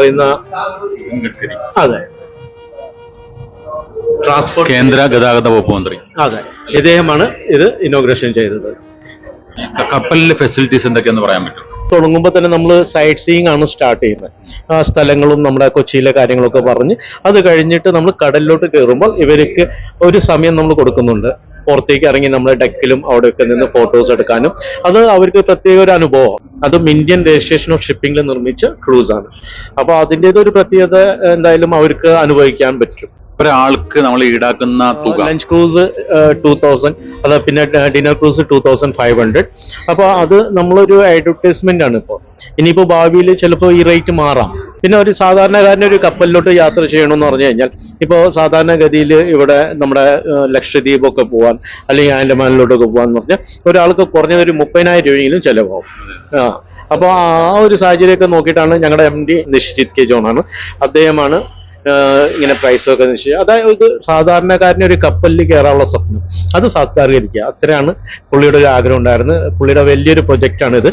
പറയുന്ന അതെ ട്രാൻസ്പോർട്ട് കേന്ദ്ര ഗതാഗത വകുപ്പ് മന്ത്രി. അതെ, ഇദ്ദേഹമാണ് ഇത് ഇനോഗ്രേഷൻ ചെയ്തത്. കപ്പലിലെ ഫെസിലിറ്റീസ് എന്തൊക്കെയാന്ന് പറയാൻ പറ്റും? തുടങ്ങുമ്പോൾ തന്നെ നമ്മൾ സൈറ്റ് സീയിങ് ആണ് സ്റ്റാർട്ട് ചെയ്യുന്നത്. ആ സ്ഥലങ്ങളും നമ്മുടെ കൊച്ചിയിലെ കാര്യങ്ങളൊക്കെ പറഞ്ഞ് അത് കഴിഞ്ഞിട്ട് നമ്മൾ കടലിലോട്ട് കയറുമ്പോൾ ഇവർക്ക് ഒരു സമയം നമ്മൾ കൊടുക്കുന്നുണ്ട്. പുറത്തേക്ക് ഇറങ്ങി നമ്മുടെ ഡെക്കിലും അവിടെയൊക്കെ നിന്ന് ഫോട്ടോസ് എടുക്കാനും അത് അവർക്ക് പ്രത്യേക ഒരു അനുഭവം. അതും ഇന്ത്യൻ രജിസ്ട്രേഷൻ ഓഫ് ഷിപ്പിംഗിൽ നിർമ്മിച്ച ക്രൂസാണ്. അപ്പോൾ അതിൻ്റെതൊരു പ്രത്യേകത എന്തായാലും അവർക്ക് അനുഭവിക്കാൻ പറ്റും. ഒരാൾക്ക് നമ്മൾ ഈടാക്കുന്ന തുക ലഞ്ച് ക്രൂസ് 2000, അത് പിന്നെ ഡിന്നർ ക്രൂസ് 2500. അപ്പോൾ അത് നമ്മളൊരു അഡ്വർടൈസ്മെന്റ് ആണ്. ഇപ്പോൾ ഇനിയിപ്പോൾ ഭാവിയിൽ ചിലപ്പോൾ ഈ റേറ്റ് മാറാം. പിന്നെ ഒരു സാധാരണക്കാരൻ്റെ ഒരു കപ്പലിലോട്ട് യാത്ര ചെയ്യണമെന്ന് പറഞ്ഞു കഴിഞ്ഞാൽ ഇപ്പോൾ സാധാരണഗതിയിൽ ഇവിടെ നമ്മുടെ ലക്ഷദ്വീപൊക്കെ പോകാൻ അല്ലെങ്കിൽ ആൻഡമാനിലോട്ടൊക്കെ പോകാന്ന് പറഞ്ഞാൽ ഒരാൾക്ക് കുറഞ്ഞത് ഒരു 30,000 രൂപയെങ്കിലും ചിലവാകും. അപ്പോൾ ആ ഒരു സാഹചര്യമൊക്കെ നോക്കിയിട്ടാണ് ഞങ്ങളുടെ MD നിശ്ചിത് കെ ജോൺ ആണ്, അദ്ദേഹമാണ് ഇങ്ങനെ പ്രൈസൊക്കെ നിശ്ചയിക്കുക. അതായത് സാധാരണക്കാരന് ഒരു കപ്പലിൽ കയറാനുള്ള സ്വപ്നം അത് സാക്ഷാത്കരിക്കുക, അത്രയാണ് പുള്ളിയുടെ ഒരു ആഗ്രഹം ഉണ്ടായിരുന്നത്. പുള്ളിയുടെ വലിയൊരു പ്രൊജക്റ്റാണിത്.